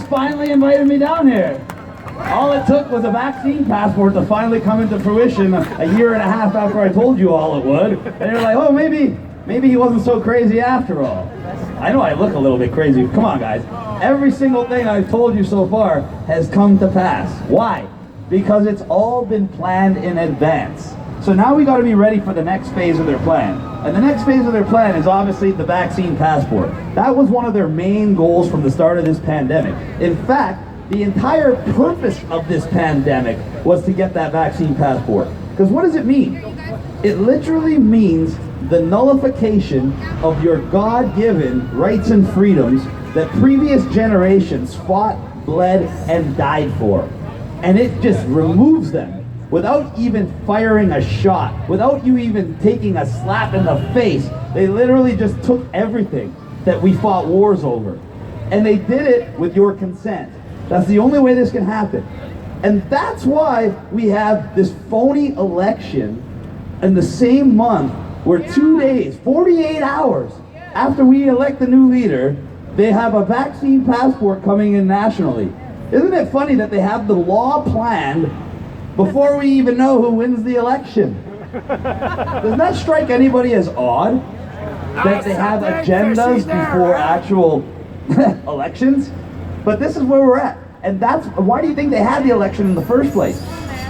finally invited me down here. All it took was a vaccine passport to finally come into fruition a year and a half after I told you all it would. And you're like, oh, maybe he wasn't so crazy after all. I know I look a little bit crazy. Come on, guys. Every single thing I've told you so far has come to pass. Why? Because it's all been planned in advance. So now we got to be ready for the next phase of their plan. And the next phase of their plan is obviously the vaccine passport. That was one of their main goals from the start of this pandemic. In fact, the entire purpose of this pandemic was to get that vaccine passport. Because what does it mean? It literally means the nullification of your God-given rights and freedoms that previous generations fought, bled, and died for. And it just removes them without even firing a shot, without you even taking a slap in the face. They literally just took everything that we fought wars over. And they did it with your consent. That's the only way this can happen. And that's why we have this phony election in the same month where 2 days, 48 hours after we elect the new leader, they have a vaccine passport coming in nationally. Isn't it funny that they have the law planned before we even know who wins the election? Doesn't that strike anybody as odd? That they have agendas before actual elections? But this is where we're at. And that's why do you think they had the election in the first place?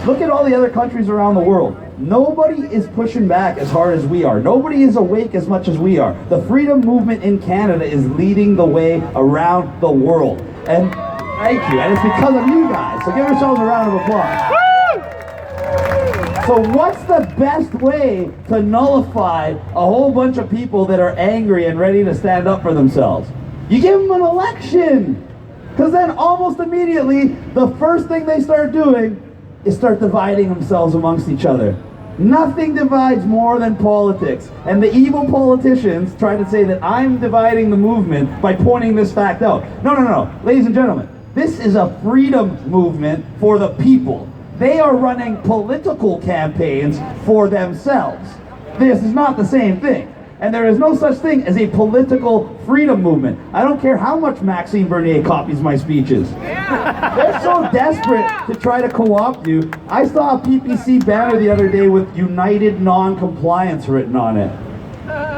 Look at all the other countries around the world. Nobody is pushing back as hard as we are. Nobody is awake as much as we are. The freedom movement in Canada is leading the way around the world. And thank you. And it's because of you guys. So give yourselves a round of applause. So what's the best way to nullify a whole bunch of people that are angry and ready to stand up for themselves? You give them an election. Because then almost immediately, the first thing they start doing is start dividing themselves amongst each other. Nothing divides more than politics. And the evil politicians try to say that I'm dividing the movement by pointing this fact out. No. Ladies and gentlemen, this is a freedom movement for the people. They are running political campaigns for themselves. This is not the same thing. And there is no such thing as a political freedom movement. I don't care how much Maxime Bernier copies my speeches. They're so desperate to try to co-opt you. I saw a PPC banner the other day with United Non-Compliance written on it.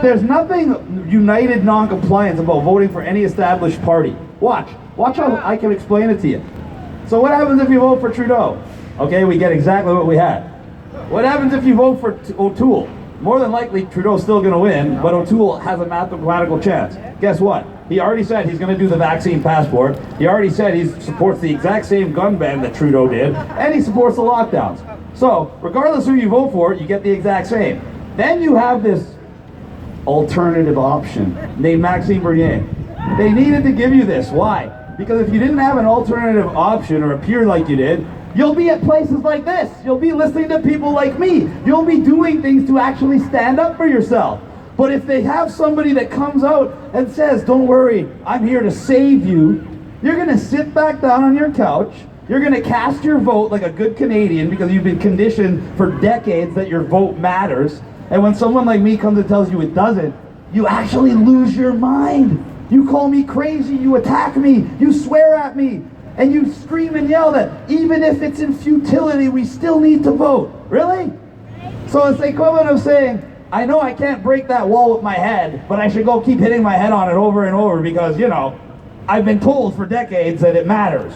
There's nothing United Non-Compliance about voting for any established party. Watch how I can explain it to you. So what happens if you vote for Trudeau? Okay, we get exactly what we had. What happens if you vote for O'Toole? More than likely, Trudeau's still going to win, but O'Toole has a mathematical chance. Guess what? He already said he's going to do the vaccine passport. He already said he supports the exact same gun ban that Trudeau did, and he supports the lockdowns. So, regardless who you vote for, you get the exact same. Then you have this alternative option named Maxime Bernier. They needed to give you this. Why? Because if you didn't have an alternative option or appear like you did, you'll be at places like this. You'll be listening to people like me. You'll be doing things to actually stand up for yourself. But if they have somebody that comes out and says, don't worry, I'm here to save you, you're going to sit back down on your couch. You're going to cast your vote like a good Canadian because you've been conditioned for decades that your vote matters. And when someone like me comes and tells you it doesn't, you actually lose your mind. You call me crazy, you attack me, you swear at me. And you scream and yell that even if it's in futility, we still need to vote. Really? So it's the equivalent of saying, I know I can't break that wall with my head, but I should go keep hitting my head on it over and over because, I've been told for decades that it matters.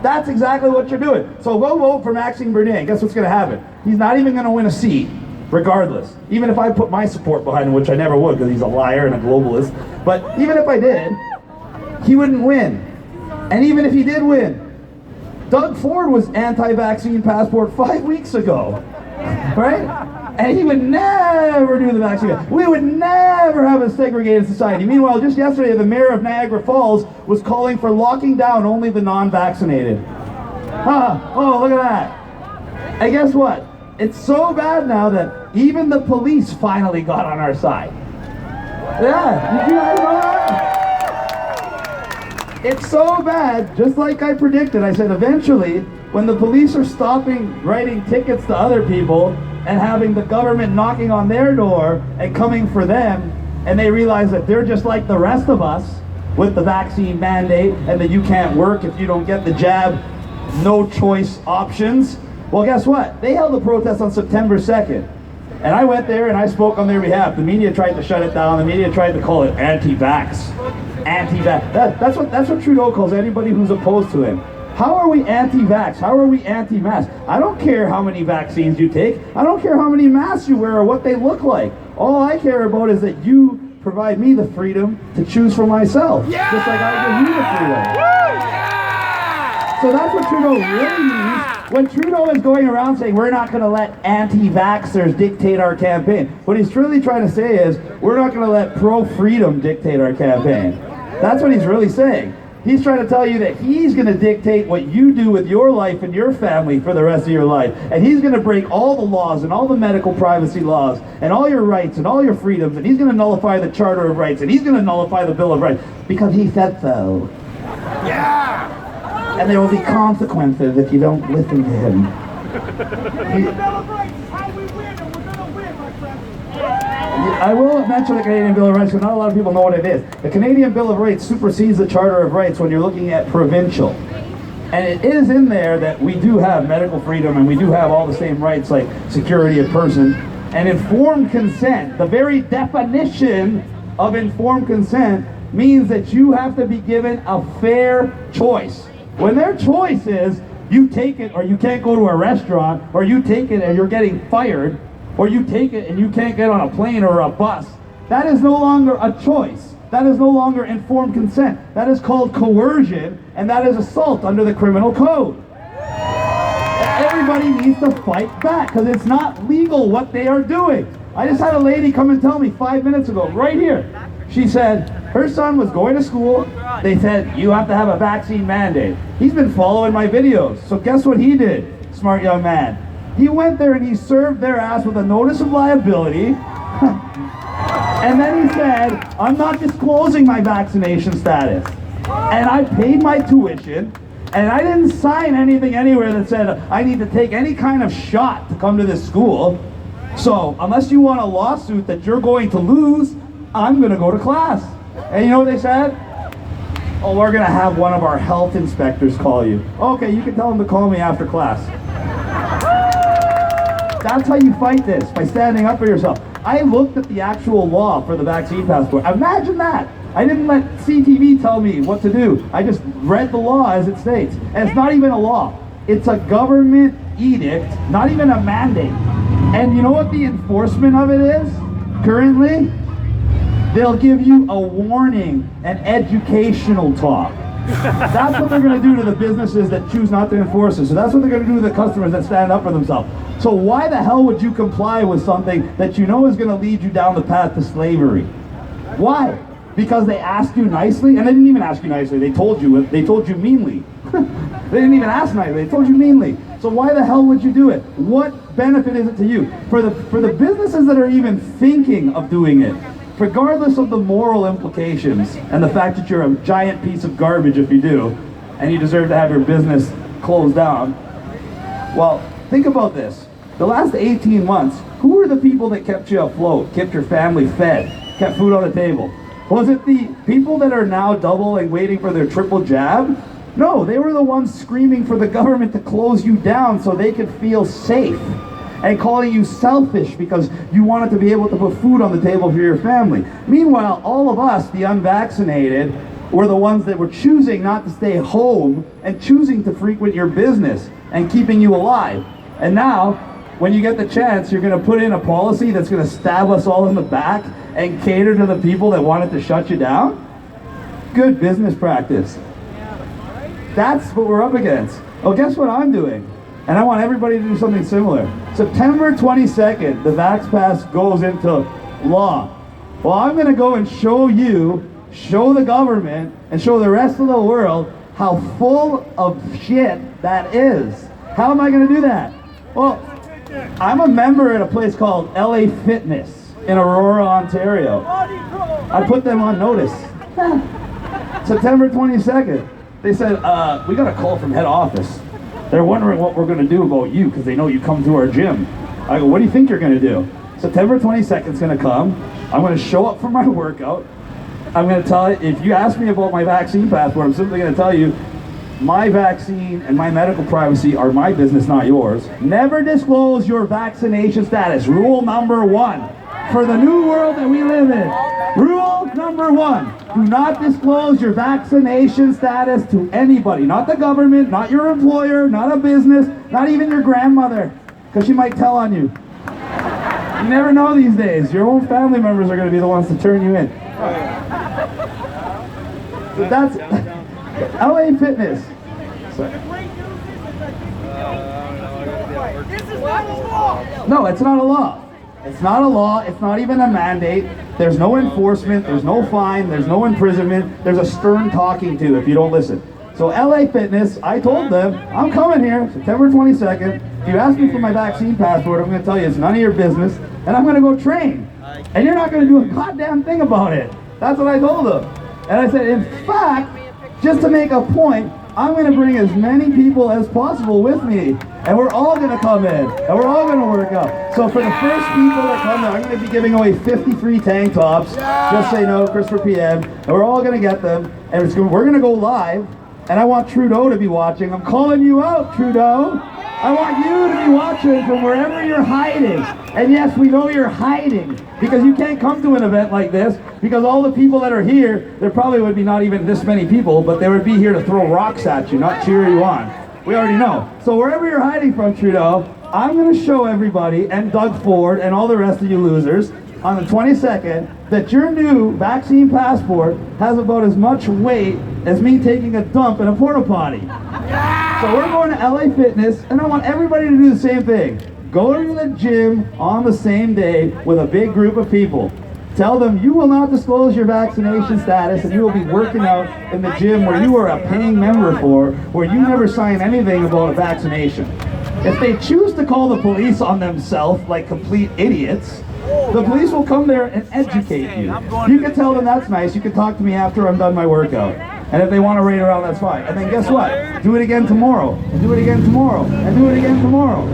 That's exactly what you're doing. So go vote for Maxime Bernier, and guess what's going to happen? He's not even going to win a seat, regardless. Even if I put my support behind him, which I never would because he's a liar and a globalist. But even if I did, he wouldn't win. And even if he did win, Doug Ford was anti-vaccine passport 5 weeks ago, right? And he would never do the vaccine. We would never have a segregated society. Meanwhile, just yesterday, the mayor of Niagara Falls was calling for locking down only the non-vaccinated. Oh, look at that. And guess what? It's so bad now that even the police finally got on our side. Yeah, did you guys know that? It's so bad, just like I predicted. I said eventually, when the police are stopping writing tickets to other people and having the government knocking on their door and coming for them, and they realize that they're just like the rest of us, with the vaccine mandate and that you can't work if you don't get the jab, no choice options. Well, guess what? They held a protest on September 2nd. And I went there and I spoke on their behalf. The media tried to shut it down. The media tried to call it anti-vax. Anti-vax. That's what Trudeau calls anybody who's opposed to him. How are we anti-vax? How are we anti-mask? I don't care how many vaccines you take. I don't care how many masks you wear or what they look like. All I care about is that you provide me the freedom to choose for myself. Yeah! Just like I give you the freedom. Yeah! So that's what Trudeau really means. When Trudeau is going around saying we're not going to let anti-vaxxers dictate our campaign, what he's truly trying to say is we're not going to let pro-freedom dictate our campaign. That's what he's really saying. He's trying to tell you that he's going to dictate what you do with your life and your family for the rest of your life. And he's going to break all the laws and all the medical privacy laws and all your rights and all your freedoms. And he's going to nullify the Charter of Rights and he's going to nullify the Bill of Rights because he said so. Yeah! And there will be consequences if you don't listen to him. I will mention the Canadian Bill of Rights because not a lot of people know what it is. The Canadian Bill of Rights supersedes the Charter of Rights when you're looking at provincial. And it is in there that we do have medical freedom and we do have all the same rights like security of person. And informed consent, the very definition of informed consent means that you have to be given a fair choice. When their choice is you take it or you can't go to a restaurant, or you take it and you're getting fired, or you take it and you can't get on a plane or a bus, that is no longer a choice. That is no longer informed consent. That is called coercion, and that is assault under the criminal code. Everybody needs to fight back because it's not legal what they are doing. I just had a lady come and tell me 5 minutes ago, right here. She said her son was going to school. They said, you have to have a vaccine mandate. He's been following my videos. So guess what he did, smart young man? He went there and he served their ass with a notice of liability. And then he said, I'm not disclosing my vaccination status. And I paid my tuition. And I didn't sign anything anywhere that said I need to take any kind of shot to come to this school. So unless you want a lawsuit that you're going to lose, I'm going to go to class. And you know what they said? Oh, we're going to have one of our health inspectors call you. Okay, you can tell them to call me after class. That's how you fight this, by standing up for yourself. I looked at the actual law for the vaccine passport. Imagine that. I didn't let CTV tell me what to do. I just read the law as it states. And it's not even a law. It's a government edict, not even a mandate. And you know what the enforcement of it is currently? They'll give you a warning, an educational talk. That's what they're going to do to the businesses that choose not to enforce it. So that's what they're going to do to the customers that stand up for themselves. So why the hell would you comply with something that you know is going to lead you down the path to slavery? Why? Because they asked you nicely? And they didn't even ask you nicely. They told you meanly. They didn't even ask nicely. They told you meanly. So why the hell would you do it? What benefit is it to you? For the businesses that are even thinking of doing it, regardless of the moral implications and the fact that you're a giant piece of garbage if you do, and you deserve to have your business closed down, well, think about this. The last 18 months, who were the people that kept you afloat, kept your family fed, kept food on the table? Was it the people that are now double and waiting for their triple jab? No, they were the ones screaming for the government to close you down so they could feel safe, and calling you selfish because you wanted to be able to put food on the table for your family. Meanwhile, all of us, the unvaccinated, were the ones that were choosing not to stay home and choosing to frequent your business and keeping you alive. And now, when you get the chance, you're going to put in a policy that's going to stab us all in the back and cater to the people that wanted to shut you down? Good business practice. That's what we're up against. Oh, guess what I'm doing? And I want everybody to do something similar. September 22nd, the Vax Pass goes into law. Well, I'm going to go and show the government, and show the rest of the world how full of shit that is. How am I going to do that? Well, I'm a member at a place called LA Fitness in Aurora, Ontario. I put them on notice. September 22nd. They said, we got a call from head office. They're wondering what we're going to do about you because they know you come to our gym. I go, what do you think you're going to do? September 22nd is going to come. I'm going to show up for my workout. I'm going to tell you, if you ask me about my vaccine passport, I'm simply going to tell you, my vaccine and my medical privacy are my business, not yours. Never disclose your vaccination status. Rule number 1 for the new world that we live in. Rule number 1, do not disclose your vaccination status to anybody. Not the government, not your employer, not a business, not even your grandmother, because she might tell on you. You never know these days. Your own family members are going to be the ones to turn you in. So that's LA Fitness. This is not a law. No, it's not a law. It's not a law. It's not even a mandate. There's no enforcement. There's no fine. There's no imprisonment. There's a stern talking to if you don't listen. So LA Fitness, I told them, I'm coming here September 22nd. If you ask me for my vaccine passport, I'm going to tell you it's none of your business, and I'm going to go train. And you're not going to do a goddamn thing about it. That's what I told them. And I said, in fact, just to make a point, I'm going to bring as many people as possible with me, and we're all going to come in, and we're all going to work out. So for the first people that come in, I'm going to be giving away 53 tank tops. Just say no, Christopher PM, and we're all going to get them, and we're going to go live, and I want Trudeau to be watching. I'm calling you out, Trudeau. I want you to be watching from wherever you're hiding. And yes, we know you're hiding, because you can't come to an event like this, because all the people that are here, there probably would be not even this many people, but they would be here to throw rocks at you, not cheer you on. We already know. So wherever you're hiding from, Trudeau, I'm going to show everybody, and Doug Ford, and all the rest of you losers, on the 22nd, that your new vaccine passport has about as much weight as me taking a dump in a porta potty. So we're going to LA Fitness, and I want everybody to do the same thing. Go to the gym on the same day with a big group of people. Tell them you will not disclose your vaccination status, and you will be working out in the gym where you are a paying member for, where you never sign anything about a vaccination. If they choose to call the police on themselves like complete idiots, the police will come there and educate you. You can tell them that's nice. You can talk to me after I'm done my workout. And if they want to raid around, that's fine. And then guess what? Do it again tomorrow. And do it again tomorrow. And do it again tomorrow.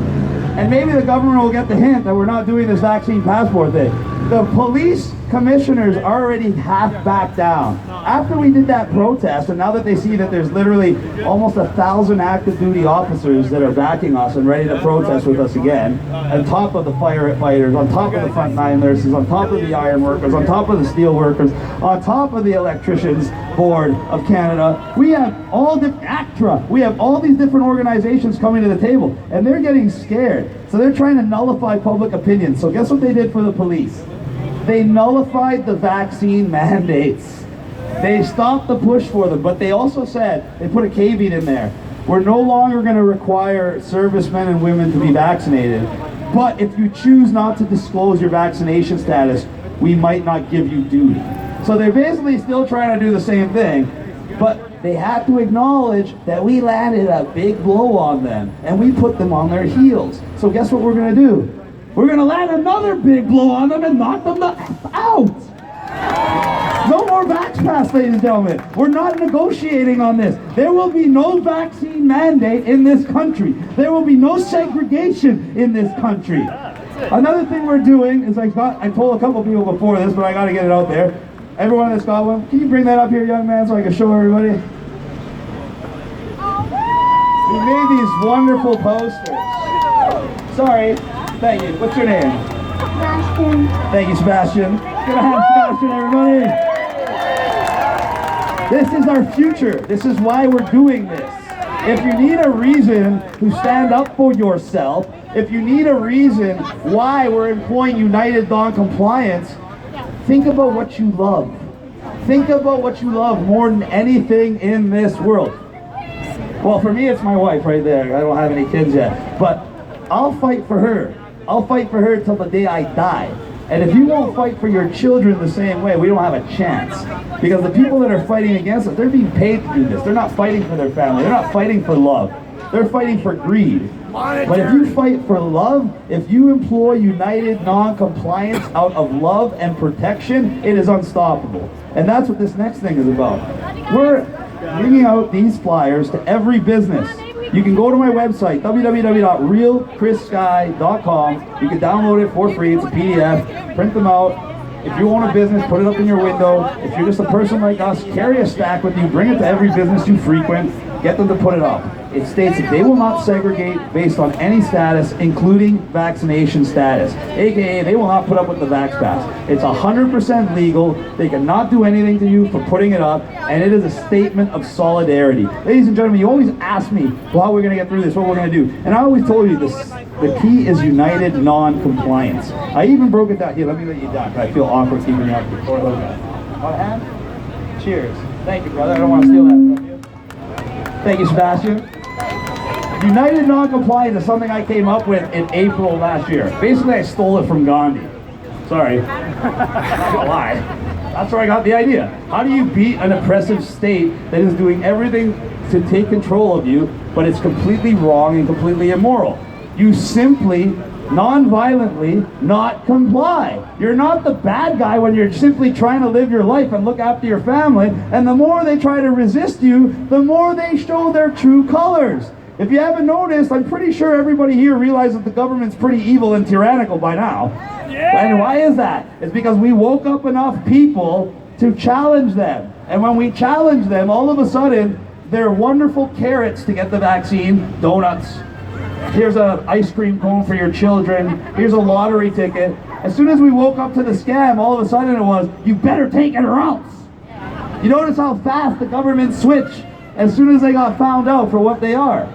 And maybe the government will get the hint that we're not doing this vaccine passport thing. The police commissioners already half backed down. After we did that protest, and now that they see that there's literally almost 1,000 active duty officers that are backing us and ready to protest with us again, on top of the firefighters, on top of the frontline nurses, on top of the iron workers, on top of the steel workers, on top of the Electricians Board of Canada, we have all the ACTRA, we have all these different organizations coming to the table, and they're getting scared. So they're trying to nullify public opinion. So guess what they did for the police? They nullified the vaccine mandates. They stopped the push for them, but they also said, they put a caveat in there, we're no longer going to require servicemen and women to be vaccinated, but if you choose not to disclose your vaccination status, we might not give you duty. So they're basically still trying to do the same thing, but they have to acknowledge that we landed a big blow on them, and we put them on their heels. So guess what we're going to do? We're going to land another big blow on them and knock them the F out. No more vax pass, ladies and gentlemen. We're not negotiating on this. There will be no vaccine mandate in this country. There will be no segregation in this country. Another thing we're doing is I told a couple people before this, but I got to get it out there. Everyone that's got one, can you bring that up here, young man, so I can show everybody? We made these wonderful posters. Sorry. Thank you. What's your name? Sebastian. Thank you, Sebastian. Give a hand to Sebastian, everybody. This is our future. This is why we're doing this. If you need a reason to stand up for yourself, if you need a reason why we're employing United Non-Compliance, think about what you love. Think about what you love more than anything in this world. Well, for me, it's my wife right there. I don't have any kids yet. But I'll fight for her. I'll fight for her till the day I die. And if you won't fight for your children the same way, we don't have a chance. Because the people that are fighting against us, they're being paid to do this. They're not fighting for their family. They're not fighting for love. They're fighting for greed. But if you fight for love, if you employ United Non-Compliance out of love and protection, it is unstoppable. And that's what this next thing is about. We're bringing out these flyers to every business. You can go to my website, www.realchrisguy.com. You can download it for free. It's a PDF. Print them out. If you own a business, put it up in your window. If you're just a person like us, carry a stack with you, bring it to every business you frequent, get them to put it up. It states that they will not segregate based on any status, including vaccination status. AKA, they will not put up with the Vax Pass. It's 100% legal. They cannot do anything to you for putting it up, and it is a statement of solidarity. Ladies and gentlemen, you always ask me, well, how we're going to get through this, what we're going to do. And I always told you this, the key is united non-compliance. I even broke it down. Here, let me let you down, because I feel awkward keeping you up before those guys. Want a hand? Cheers. Thank you, brother. I don't want to steal that from you. Thank you, Sebastian. United non-compliance is something I came up with in April last year. Basically, I stole it from Gandhi. Sorry. Not gonna lie. That's where I got the idea. How do you beat an oppressive state that is doing everything to take control of you, but it's completely wrong and completely immoral? You simply, non-violently, not comply. You're not the bad guy when you're simply trying to live your life and look after your family, and the more they try to resist you, the more they show their true colors. If you haven't noticed, I'm pretty sure everybody here realizes that the government's pretty evil and tyrannical by now. Yeah. And why is that? It's because we woke up enough people to challenge them. And when we challenge them, all of a sudden, they're wonderful carrots to get the vaccine, donuts. Here's an ice cream cone for your children. Here's a lottery ticket. As soon as we woke up to the scam, all of a sudden it was, you better take it or else. You notice how fast the government switched as soon as they got found out for what they are.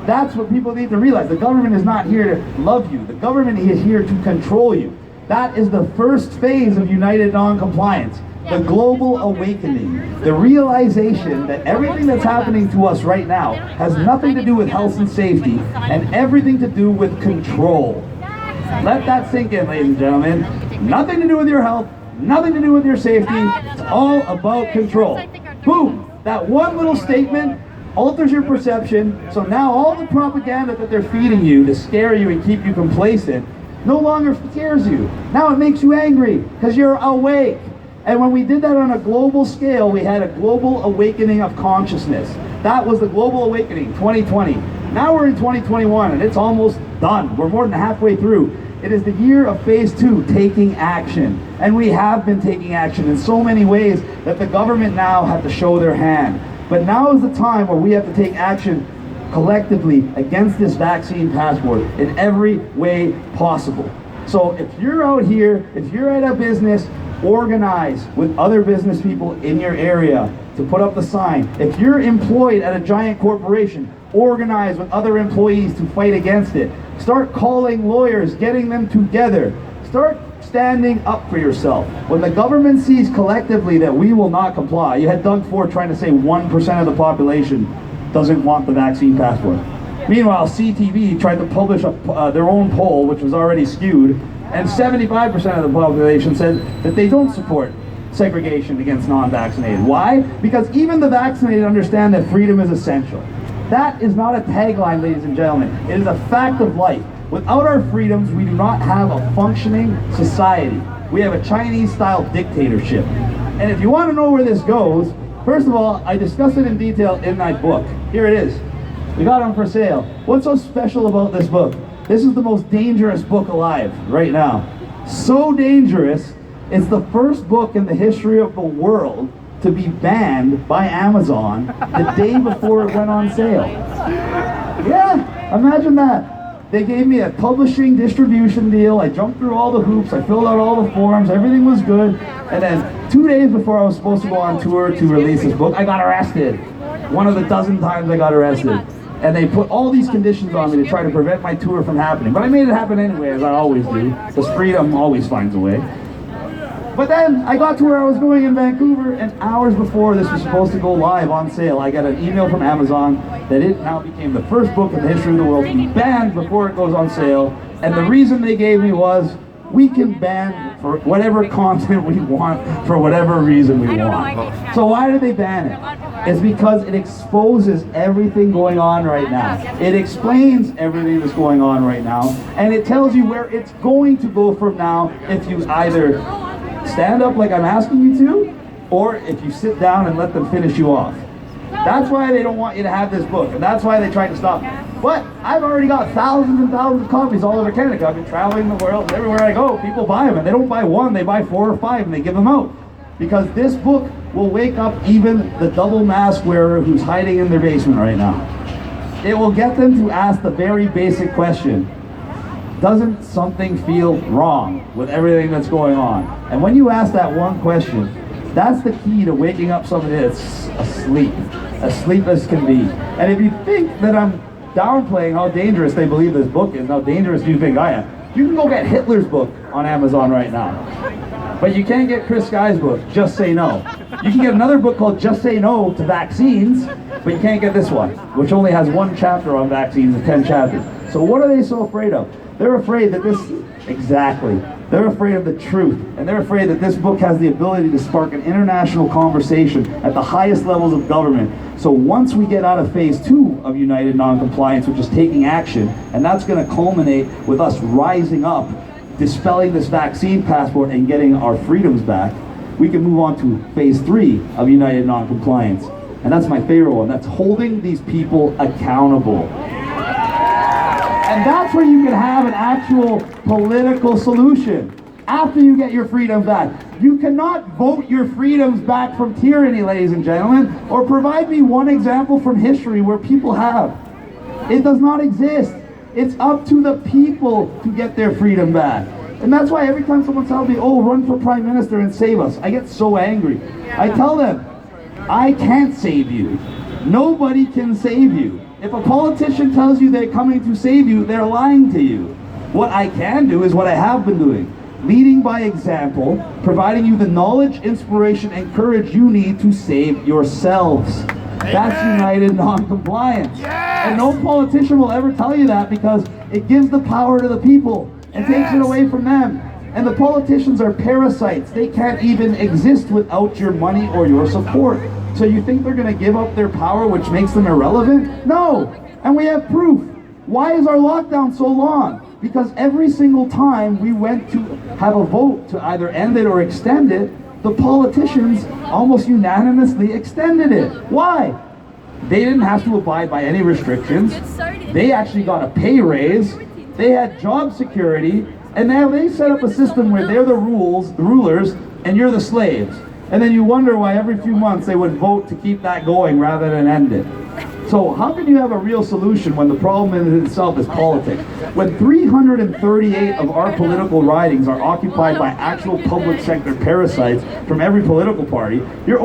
That's what people need to realize. The government is not here to love you. The government is here to control you. That is the first phase of united non-compliance. The global awakening. The realization that everything that's happening to us right now has nothing to do with health and safety and everything to do with control. Let that sink in, ladies and gentlemen. Nothing to do with your health, nothing to do with your safety. It's all about control. Boom! That one little statement alters your perception, so now all the propaganda that they're feeding you to scare you and keep you complacent no longer scares you. Now it makes you angry because you're awake. And when we did that on a global scale, we had a global awakening of consciousness. That was the global awakening, 2020. Now we're in 2021 and it's almost done. We're more than halfway through. It is the year of phase 2, taking action. And we have been taking action in so many ways that the government now have to show their hand. But now is the time where we have to take action collectively against this vaccine passport in every way possible. So if you're out here, if you're at a business, organize with other business people in your area to put up the sign. If you're employed at a giant corporation, organize with other employees to fight against it. Start calling lawyers, getting them together. Start standing up for yourself. When the government sees collectively that we will not comply, you had Doug Ford trying to say 1% of the population doesn't want the vaccine passport. Meanwhile, CTV tried to publish their own poll, which was already skewed, and 75% of the population said that they don't support segregation against non-vaccinated. Why? Because even the vaccinated understand that freedom is essential. That is not a tagline, ladies and gentlemen. It is a fact of life. Without our freedoms, we do not have a functioning society. We have a Chinese-style dictatorship. And if you want to know where this goes, first of all, I discussed it in detail in my book. Here it is. We got them for sale. What's so special about this book? This is the most dangerous book alive right now. So dangerous, it's the first book in the history of the world to be banned by Amazon the day before it went on sale. Yeah, imagine that. They gave me a publishing distribution deal. I jumped through all the hoops. I filled out all the forms. Everything was good. And then 2 days before I was supposed to go on tour to release this book, I got arrested. One of the dozen times I got arrested. And they put all these conditions on me to try to prevent my tour from happening. But I made it happen anyway, as I always do, because freedom always finds a way. But then I got to where I was going in Vancouver, and hours before this was supposed to go live on sale, I got an email from Amazon that it now became the first book in the history of the world to be banned before it goes on sale. And the reason they gave me was, we can ban for whatever content we want for whatever reason we want. So why did they ban it? It's because it exposes everything going on right now. It explains everything that's going on right now, and it tells you where it's going to go from now if you either stand up like I'm asking you to, or if you sit down and let them finish you off. That's why they don't want you to have this book, and that's why they tried to stop it. But I've already got thousands and thousands of copies all over Canada. I've been traveling the world, and everywhere I go, people buy them, and they don't buy one, they buy 4 or 5, and they give them out. Because this book will wake up even the double mask wearer who's hiding in their basement right now. It will get them to ask the very basic question: doesn't something feel wrong with everything that's going on? And when you ask that one question, that's the key to waking up somebody that's asleep as can be. And if you think that I'm downplaying how dangerous they believe this book is, how dangerous do you think I am? You can go get Hitler's book on Amazon right now. But you can't get Chris Sky's book, Just Say No. You can get another book called Just Say No to Vaccines, but you can't get this one, which only has 1 chapter on vaccines and 10 chapters. So what are they so afraid of? They're afraid that they're afraid of the truth, and they're afraid that this book has the ability to spark an international conversation at the highest levels of government. So once we get out of phase 2 of United Non-Compliance, which is taking action, and that's going to culminate with us rising up, dispelling this vaccine passport and getting our freedoms back, we can move on to phase 3 of United Non-Compliance. And that's my favorite one. That's holding these people accountable. And that's where you can have an actual political solution after you get your freedoms back. You cannot vote your freedoms back from tyranny, ladies and gentlemen, or provide me one example from history where people have. It does not exist. It's up to the people to get their freedom back. And that's why every time someone tells me, oh, run for prime minister and save us, I get so angry. I tell them, I can't save you. Nobody can save you. If a politician tells you they're coming to save you, they're lying to you. What I can do is what I have been doing. Leading by example, providing you the knowledge, inspiration, and courage you need to save yourselves. Amen. That's United Non-Compliance. Yes! And no politician will ever tell you that, because it gives the power to the people and takes it away from them. And the politicians are parasites. They can't even exist without your money or your support. So you think they're going to give up their power, which makes them irrelevant? No! And we have proof. Why is our lockdown so long? Because every single time we went to have a vote to either end it or extend it, the politicians almost unanimously extended it. Why? They didn't have to abide by any restrictions. They actually got a pay raise. They had job security. And now they set up a system where they're the rulers, and you're the slaves. And then you wonder why every few months they would vote to keep that going rather than end it. So how can you have a real solution when the problem in itself is politics? When 338 of our political ridings are occupied by actual public sector parasites from every political party, you're